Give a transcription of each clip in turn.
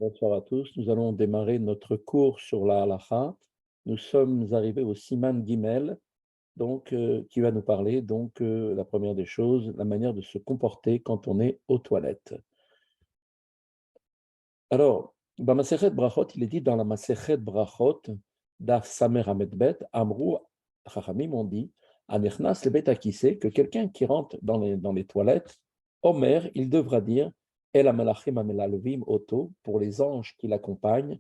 Bonsoir à tous. Nous allons démarrer notre cours sur la halacha. Nous sommes arrivés au Siman Gimel, qui va nous parler la première des choses, la manière de se comporter quand on est aux toilettes. Alors, dans Masechet Brachot, il est dit dans la Masechet Brachot, Daf Samer Amedbet, Amrou Chachamim ont dit, Anechnas le Bet Akise, que quelqu'un qui rentre dans les toilettes, Omer, il devra dire, El Amelachim Amelalvim Oto, pour les anges qui l'accompagnent.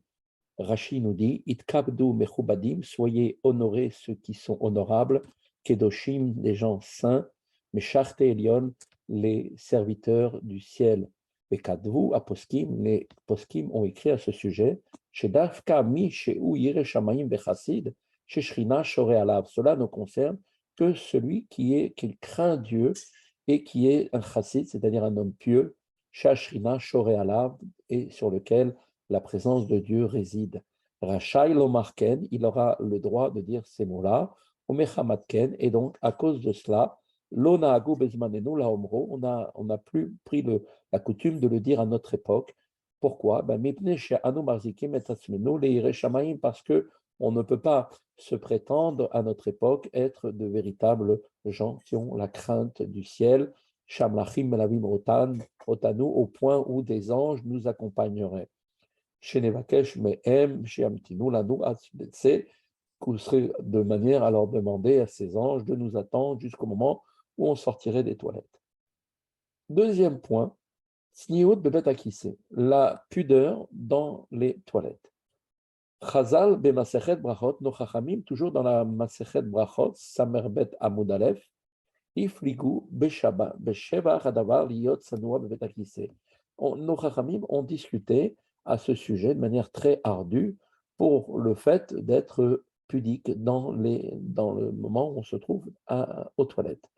Rashi nous dit, Itkabdu Mechubadim, soyez honorés ceux qui sont honorables, Kedoshim, des gens saints, Mesharte Elion, les serviteurs du ciel. Bekadvu Aposkim, les Poskim ont écrit à ce sujet, Shedafka mi sheu yire shamayim bechasid, sheshrina shore alav. Cela ne concerne que celui qui craint Dieu et qui est un chassid, c'est-à-dire un homme pieux, shashrina shore alav, et sur lequel la présence de Dieu réside. Rachai lomarken, il aura le droit de dire ces mots-là, umechamatken, et donc à cause de cela, Lona agu bezmanenu la omro, on n'a plus pris la coutume de le dire à notre époque. Pourquoi? Parce que on ne peut pas se prétendre à notre époque être de véritables gens qui ont la crainte du ciel, Shamlachim melavim otanu, au point où des anges nous accompagneraient. Shenevakesh mehem sheamtinu lanu atzbetse, serait de manière à leur demander à ces anges de nous attendre jusqu'au moment où on sortirait des toilettes. Deuxième point, Sniout bebet akise, la pudeur dans les toilettes. Chazal b'masechet brachot, nos chachamim, toujours dans la masechet brachot, samerbet amud alef, ifligu b'sheva hadavar liot sanoua bebet akise. Nos chachamim ont discuté à ce sujet de manière très ardue pour le fait d'être pudique dans le moment où on se trouve aux toilettes.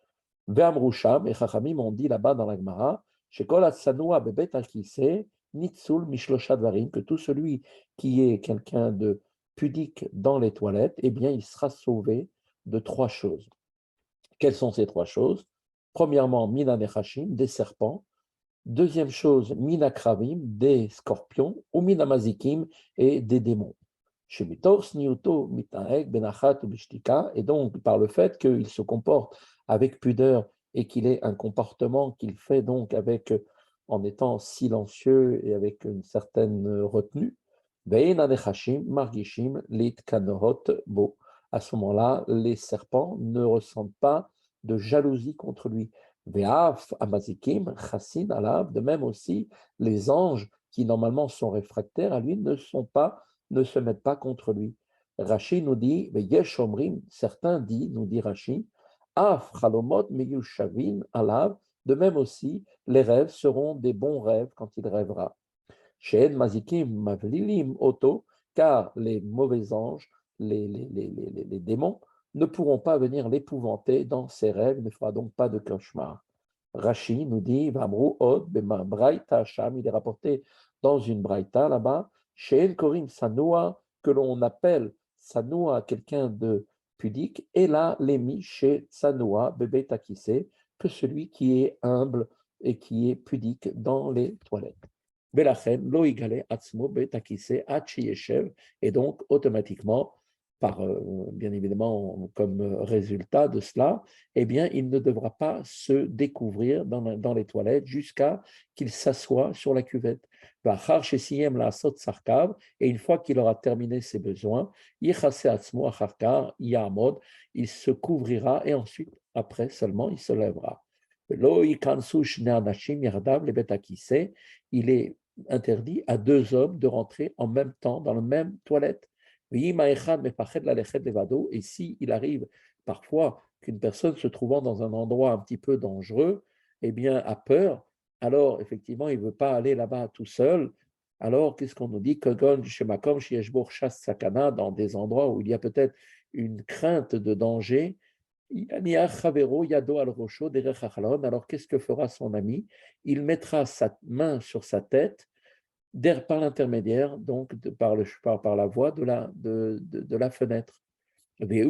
Ve'amrusham, et chachamim ont dit là-bas dans la Gemara, Shekol Atzanoua bebet akise, Nitsul Mishlosha Dvarim, que tout celui qui est quelqu'un de pudique dans les toilettes, eh bien, il sera sauvé de trois choses. Quelles sont ces trois choses? Premièrement, Mina Nechashim, des serpents. Deuxième chose, Mina Kravim, des scorpions, ou Mina Mazikim, et des démons. Shemitor Sniuto Mitaek Benachat Bishtika, et donc par le fait qu'il se comporte avec pudeur et qu'il ait un comportement qu'il fait donc en étant silencieux et avec une certaine retenue, Margishim Lit Kanohot Bo. À ce moment-là, les serpents ne ressentent pas de jalousie contre lui. Ve'af Amazikim Chassin Alav, de même aussi les anges qui normalement sont réfractaires à lui ne se mettent pas contre lui. Rashi nous dit, Yesh Omrim, certains disent, nous dit Rashi, Af Chalomot Meyushavin Alav, de même aussi, les rêves seront des bons rêves quand il rêvera. She'en Mazikim Mavlilim Oto, car les mauvais anges, les démons, ne pourront pas venir l'épouvanter dans ses rêves, il ne fera donc pas de cauchemar. Rashi nous dit, Vamru Od Bema Braïta Sham, il est rapporté dans une Braïta là-bas, She'en Korim Sanoa, que l'on appelle Sanoa, quelqu'un de pudique, et là, l'émi chez Sanoa, bébé takissé, que celui qui est humble et qui est pudique dans les toilettes. Belachen, lo igale atzmo betakise achiyeshev, et donc automatiquement, bien évidemment, comme résultat de cela, eh bien, il ne devra pas se découvrir dans les toilettes jusqu'à qu'il s'assoie sur la cuvette. Et une fois qu'il aura terminé ses besoins, il se couvrira et ensuite, après seulement, il se lèvera. Il est interdit à deux hommes de rentrer en même temps dans la même toilette. Et s'il arrive parfois qu'une personne se trouvant dans un endroit un petit peu dangereux, eh bien, a peur, alors effectivement, il ne veut pas aller là-bas tout seul. Alors, qu'est-ce qu'on nous dit? Dans des endroits où il y a peut-être une crainte de danger. Alors, qu'est-ce que fera son ami? Il mettra sa main sur sa tête par l'intermédiaire, donc par la voie de la fenêtre. Et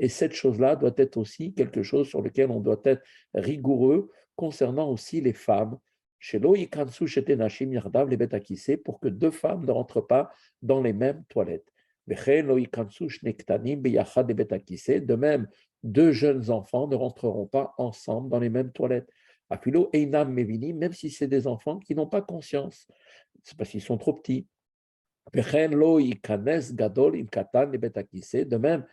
cette chose-là doit être aussi quelque chose sur lequel on doit être rigoureux concernant aussi les femmes. Shelo yikansu shete nashim yardav lebet hakiseh, pour que deux femmes ne rentrent pas dans les mêmes toilettes. Vechen lo yikansu shne ktanim beyachad lebet hakiseh. De même, deux jeunes enfants ne rentreront pas ensemble dans les mêmes toilettes. Afilo einam mevini, même si c'est des enfants qui n'ont pas conscience, c'est parce qu'ils sont trop petits. Vechen lo yikanes gadol im katan lebet hakiseh. De même,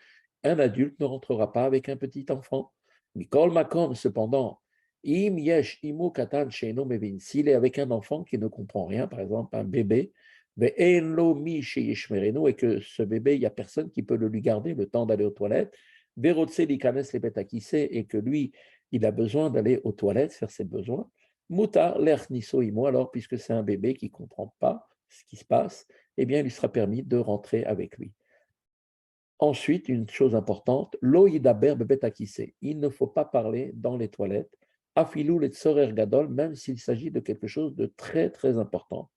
un adulte ne rentrera pas avec un petit enfant. Mikol makom, cependant, im yesh imu katan sheino mevin, s'il est avec un enfant qui ne comprend rien, par exemple un bébé, ve'en lo mi sheyishmerenu, et que ce bébé, il n'y a personne qui peut le lui garder le temps d'aller aux toilettes, verotse likanes lebet hakiseh, et que lui, il a besoin d'aller aux toilettes, faire ses besoins, mutar l'erniso imo, alors puisque c'est un bébé qui ne comprend pas ce qui se passe, eh bien, il lui sera permis de rentrer avec lui. Ensuite, une chose importante, lo yidaber bebet hakiseh. Il ne faut pas parler dans les toilettes, afilou le tzorer gadol, même s'il s'agit de quelque chose de très très important.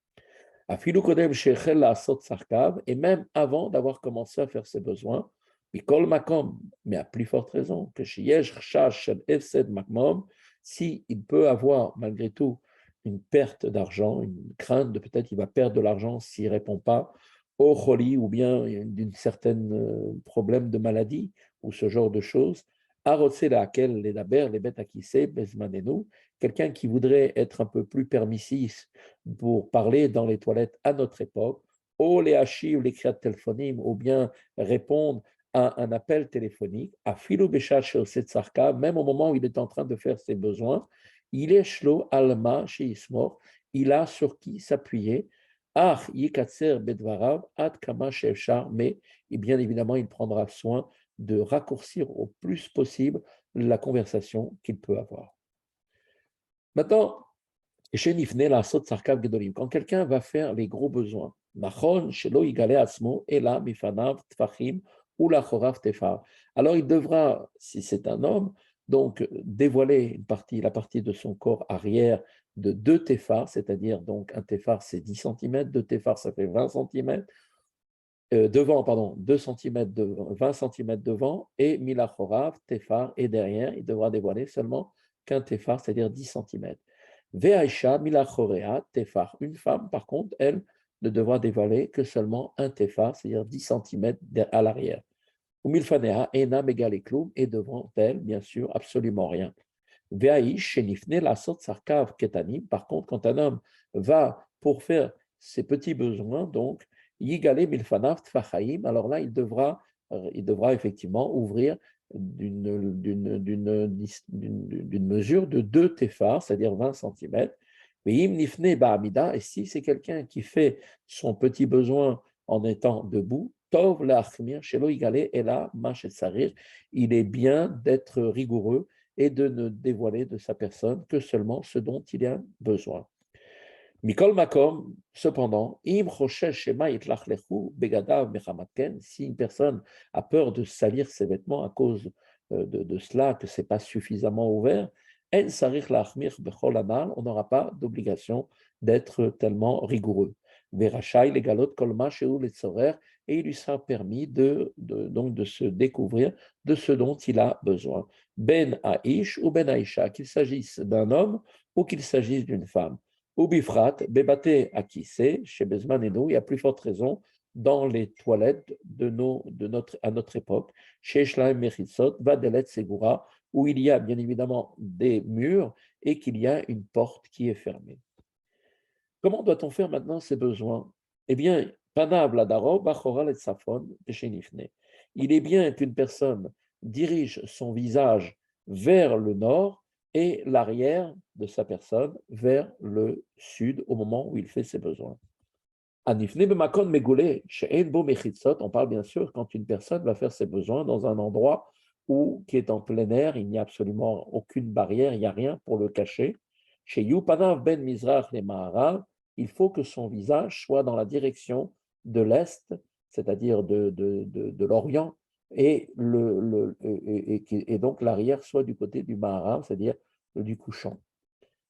Afilou kodem shechel la'asot sarkav, et même avant d'avoir commencé à faire ses besoins, mikol makom, mais à plus forte raison, que sheyesh chash shel efsed makmom, si il peut avoir malgré tout une perte d'argent, une crainte de peut-être qu'il va perdre de l'argent s'il ne répond pas, au choli, ou bien d'une certaine problème de maladie, ou ce genre de choses, arotse laquelle les daber, les bêtes akissé, bezmanenu, quelqu'un qui voudrait être un peu plus permissif pour parler dans les toilettes à notre époque, ou les hachis ou les kriat téléphoniques, ou bien répondre à un appel téléphonique, à filou béchat chez Sarka, même au moment où il est en train de faire ses besoins, il est shlo alma chez Ismor, il a sur qui s'appuyer, ah yikatser bedvarav ad kama shefshar, mais et bien évidemment il prendra soin de raccourcir au plus possible la conversation qu'il peut avoir. Maintenant, quand quelqu'un va faire les gros besoins, alors il devra, si c'est un homme, donc dévoiler une partie, la partie de son corps arrière de 2 téphars, c'est-à-dire donc un téphar c'est 10 cm, 2 téphars ça fait 20 cm, devant, pardon, 2 cm de 20 cm devant, et milachorav, téphar, et derrière, il devra dévoiler seulement qu'un téphar, c'est-à-dire 10 cm. Ve'aisha milachorea, téphar. Une femme, par contre, elle ne devra dévoiler que seulement un téphar, c'est-à-dire 10 cm à l'arrière. Ou milfanea, ena megalekloum, et devant elle, bien sûr, absolument rien. Ve'aish shenifne la sot sarkav ketanim. Par contre, quand un homme va pour faire ses petits besoins, donc, yigale milfanav tfachaim, alors là, il devra effectivement ouvrir d'une mesure de 2 téphars, c'est-à-dire 20 cm. Et si c'est quelqu'un qui fait son petit besoin en étant debout, tov la'achmir shelo yigale ela machet sarir, il est bien d'être rigoureux et de ne dévoiler de sa personne que seulement ce dont il a besoin. Mikol makom, cependant, im choshesh shema yitlachlechu begadav mechamatken, si une personne a peur de salir ses vêtements à cause de cela, que ce n'est pas suffisamment ouvert, en sarich lachmir bechol anal, on n'aura pas d'obligation d'être tellement rigoureux. Verachai legalot kolma sheu letzorer, et il lui sera permis donc de se découvrir de ce dont il a besoin. Ben aish ou ben aisha, qu'il s'agisse d'un homme ou qu'il s'agisse d'une femme. Ou bifrat, bebate akise, chez Bezmanenu, il y a plus forte raison dans les toilettes à notre époque, chez Shlaim Mechitsot, Vadelet Segura, où il y a bien évidemment des murs et qu'il y a une porte qui est fermée. Comment doit-on faire maintenant ces besoins? Eh bien, Panav Ladaro, Bachoral et Safon, Peshenifne. Il est bien qu'une personne dirige son visage vers le nord et l'arrière de sa personne vers le sud au moment où il fait ses besoins. Anifne Bemakon Megule, She'en Bo Mechitzot, on parle bien sûr quand une personne va faire ses besoins dans un endroit qui est en plein air, il n'y a absolument aucune barrière, il n'y a rien pour le cacher. Chez Yupanav Ben Mizrach le Maharav, il faut que son visage soit dans la direction de l'Est, c'est-à-dire de l'Orient, et donc l'arrière soit du côté du Maharav, c'est-à-dire du couchant.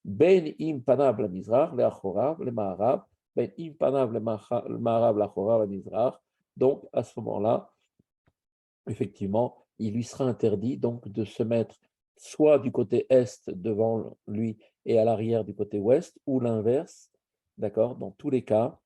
Ben im panav le Mizrach, le Achorav, le Maharav, ben im panav le Maharav, l'Achorav, le Mizrach. Donc, à ce moment-là, effectivement, il lui sera interdit donc de se mettre soit du côté est devant lui et à l'arrière du côté ouest, ou l'inverse, d'accord, dans tous les cas.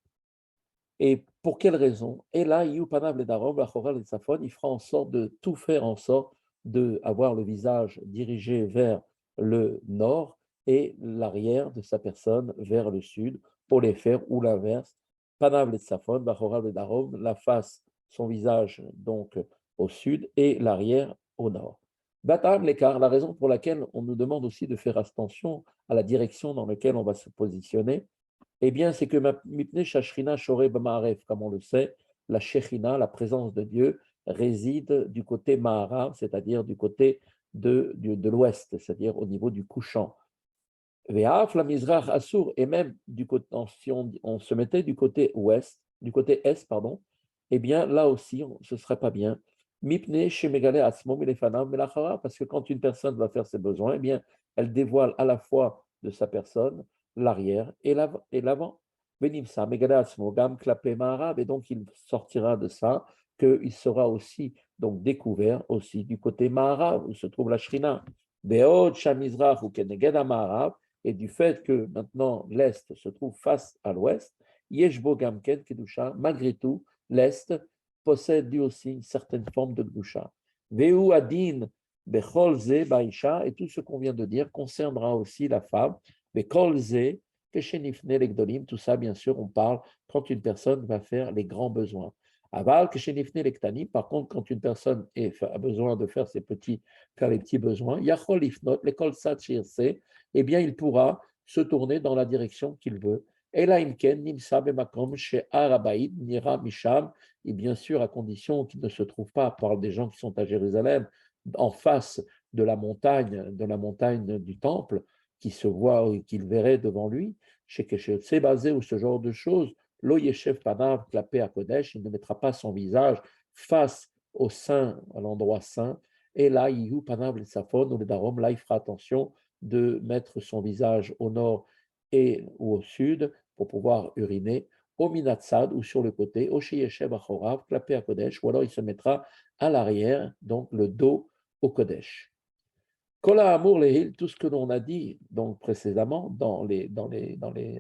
Et pour quelle raison? Et là, Yupanav le Darom, Bachoral et Safon, il fera en sorte de tout faire en sorte d'avoir le visage dirigé vers le nord et l'arrière de sa personne vers le sud, pour les faire, ou l'inverse. Panav le Safon, Bachoral le Darom, la face, son visage donc au sud et l'arrière au nord. Batam l'écart, la raison pour laquelle on nous demande aussi de faire attention à la direction dans laquelle on va se positionner, eh bien, c'est que Mipnei Shashrina Shoreh B'Ma'aref, comme on le sait, la Shechina, la présence de Dieu, réside du côté Ma'arav, c'est-à-dire du côté de l'ouest, c'est-à-dire au niveau du couchant. Ve'af la Mizrach Assur, et même du côté, si on se mettait du côté ouest, du côté est, pardon, eh bien, là aussi, ce ne serait pas bien. Mipnei Shemegale Atzmo Milefanav Melachara, parce que quand une personne va faire ses besoins, eh bien, elle dévoile à la fois de sa personne l'arrière et l'avant. Benimsa, Megale Atzmo, Gam Klape Ma'arav, et donc il sortira de ça qu'il sera aussi donc découvert aussi du côté Ma'arav, où se trouve la Shrina. Be'od Shamizrach ou Keneged Ma'arav, et du fait que maintenant l'Est se trouve face à l'Ouest, Yeshbo Gamken Kedusha, malgré tout, l'Est possède lui aussi une certaine forme de Kedusha. Veu Adin Becholze Baisha, et tout ce qu'on vient de dire concernera aussi la femme, Bekolze, Keshenifne Legdolim, tout ça bien sûr on parle quand une personne va faire les grands besoins. Aval, Keshenifne Lektani, par contre quand une personne a besoin de faire faire les petits besoins, Yachol Ifnot, l'école Satchirse, eh bien, il pourra se tourner dans la direction qu'il veut. Et là, Imken, Nimsa, Bemakom, chez Arabaïd, Nira, Misham, et bien sûr, à condition qu'il ne se trouve pas, par des gens qui sont à Jérusalem, en face de la montagne du temple, qui se voit, qu'il verrait devant lui, chez Keshet, c'est basé ou ce genre de choses, Lo Yeshev Panav, clapé à Kodesh, il ne mettra pas son visage face au saint, à l'endroit saint, et là, Ihu Panav, le Safon ou le Darom, là, il fera attention de mettre son visage au nord et ou au sud pour pouvoir uriner, au minatsad ou sur le côté, au sheyeshev achorav, clapé à Kodesh, ou alors il se mettra à l'arrière, donc le dos au Kodesh. Kola Amour Lehil, tout ce que l'on a dit donc précédemment dans les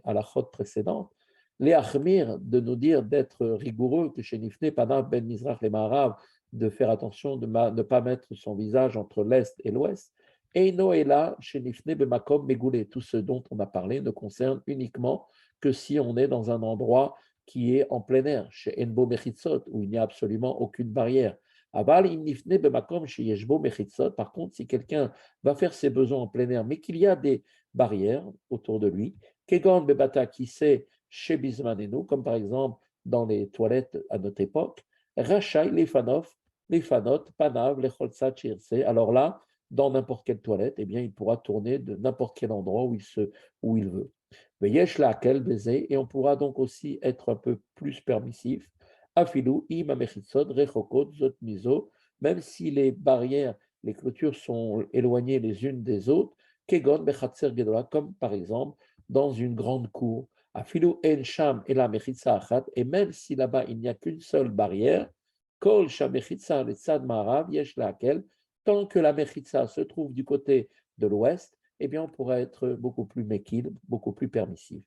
halachot précédentes, les achmir, de nous dire d'être rigoureux, que chez Nifne, Panav, Ben Mizrach, les Maharav, de faire attention de ne pas mettre son visage entre l'est et l'ouest. Et Noéla, chez Nifne, Bemakom, Megoulé, tout ce dont on a parlé ne concerne uniquement que si on est dans un endroit qui est en plein air, chez Enbo Mechitzot, où il n'y a absolument aucune barrière. Aval, Nifne, Bemakom, chez Yeshbo Mechitzot, par contre, si quelqu'un va faire ses besoins en plein air, mais qu'il y a des barrières autour de lui, Kegon Bebata, qui sait chez Bismanenu, comme par exemple dans les toilettes à notre époque, Rachai, les fanot, Panav, les Cholsa, Chirse. Alors là, dans n'importe quelle toilette, eh bien, il pourra tourner de n'importe quel endroit où il veut. Mais yesh la quel baiser, et on pourra donc aussi être un peu plus permissif. Afilou, im amechitzot, rechokot, zot miso, même si les barrières, les clôtures sont éloignées les unes des autres, kegon bechatzer gedola, comme par exemple dans une grande cour. Afilou en sham et la mechitza achat, et même si là-bas il n'y a qu'une seule barrière, kol shamechitza le tzad marav, yesh laquelle, tant que la mechitza se trouve du côté de l'ouest, eh bien on pourra être beaucoup plus mekil, beaucoup plus permissif.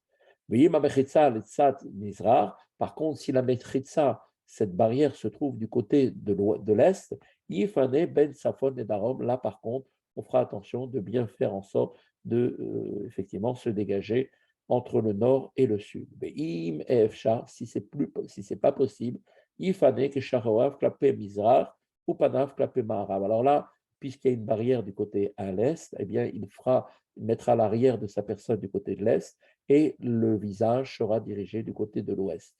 V'yim mechitza le tzad mizrach, par contre si la mechitza, cette barrière se trouve du côté de l'est, yifane ben safon et darom, là par contre, on fera attention de bien faire en sorte de effectivement se dégager entre le nord et le sud. Im efshar, si c'est pas possible, ifane que shahoav klape mizrach ou panav klape ma'arav. Alors là, puisqu'il y a une barrière du côté à l'est, eh bien il mettra l'arrière de sa personne du côté de l'est et le visage sera dirigé du côté de l'ouest.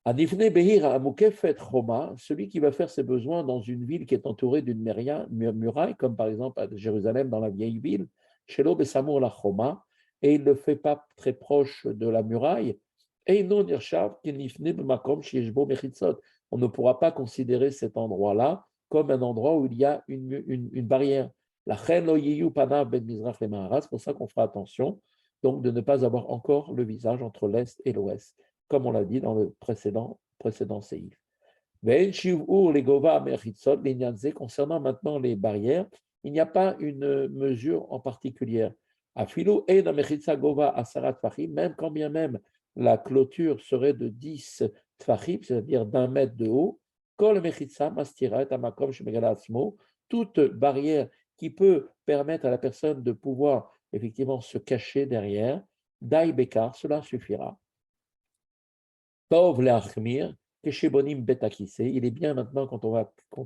Anifne Behir Amukefet Choma, celui qui va faire ses besoins dans une ville qui est entourée d'une muraille, comme par exemple à Jérusalem dans la vieille ville, Shelo Besamour la Choma, et il ne le fait pas très proche de la muraille, et non Irshav Kinifne Bemakom Shieshbo Mechitzot. On ne pourra pas considérer cet endroit-là comme un endroit où il y a une barrière. La Chen Lo Yiyu Panav Ben Mizrach le Maharas, c'est pour ça qu'on fera attention donc de ne pas avoir encore le visage entre l'est et l'ouest, comme on l'a dit dans le précédent séif. Concernant maintenant les barrières, il n'y a pas une mesure en particulier. Afilo et mechitza gova asarat tfachim, même quand bien même la clôture serait de 10 tfachim, c'est-à-dire d'1 mètre de haut, kol mechitza mastira et amakom shemegala atzmo, toute barrière qui peut permettre à la personne de pouvoir effectivement se cacher derrière, dai bekar, cela suffira. Tov leachmir, keshebonim betakise, il est bien maintenant quand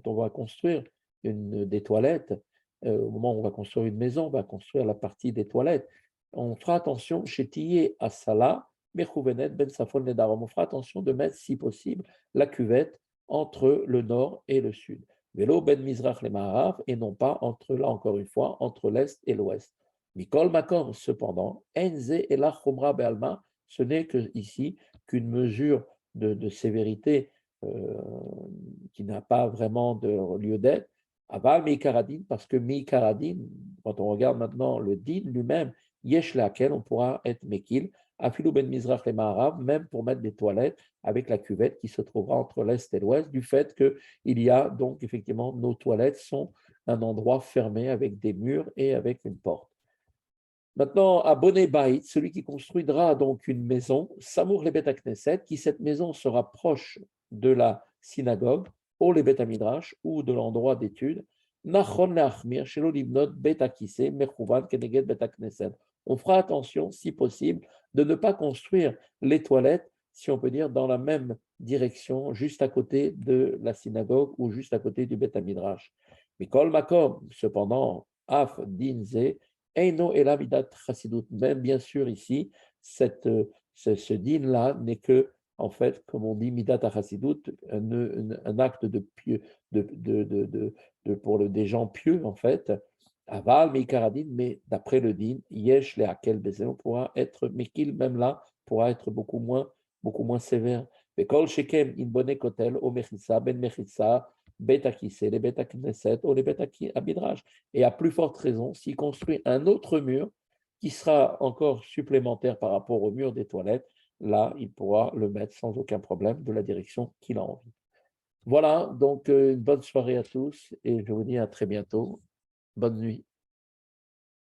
on va construire des toilettes, au moment où on va construire une maison, on va construire la partie des toilettes, on fera attention, chez Tiyé Asala, Mechouvenet, Ben Safon Nedarom, on fera attention de mettre, si possible, la cuvette entre le nord et le sud. Vélo Ben Mizrach le Maharav, et non pas entre, là encore une fois, entre l'est et l'ouest. Mikol Makom, cependant, Enze et la Chumra Bealma, ce n'est que ici qu'une mesure de sévérité qui n'a pas vraiment de lieu d'être. Aval Meikaradin, parce que Meikaradin, quand on regarde maintenant le din lui-même, Yesh laquelle on pourra être Mekil, Afilou ben Mizrach et Maharav, même pour mettre des toilettes avec la cuvette qui se trouvera entre l'est et l'ouest, du fait qu'il y a donc effectivement nos toilettes sont un endroit fermé avec des murs et avec une porte. Maintenant, à Boné Baït, celui qui construira donc une maison, Samour le Bet Knesset, qui cette maison sera proche de la synagogue, ou le Bet Midrash, ou de l'endroit d'étude, Nachon leachmir, shelo livnot Bet Akise, Mechouvan keneged Bet Knesset. On fera attention, si possible, de ne pas construire les toilettes, si on peut dire, dans la même direction, juste à côté de la synagogue ou juste à côté du Bet Midrash. Mikol Makom, cependant, Af Dinze, Eino et midat chassidut. Même bien sûr ici, ce din-là n'est que, en fait, comme on dit, midat chassidut, un acte de pieux, pour des gens pieux, en fait. Aval, meikaradin, mais d'après le din, yesh le hakel beze, on pourra être mekil, même là, pourra être beaucoup moins sévère. Bekol shekem in bonne kotel, o mechitsa, ben mechitsa, Betakise, les Betakneset ou les Betamidrash. Et à plus forte raison, s'il construit un autre mur qui sera encore supplémentaire par rapport au mur des toilettes, là, il pourra le mettre sans aucun problème de la direction qu'il a envie. Voilà, donc une bonne soirée à tous et je vous dis à très bientôt. Bonne nuit.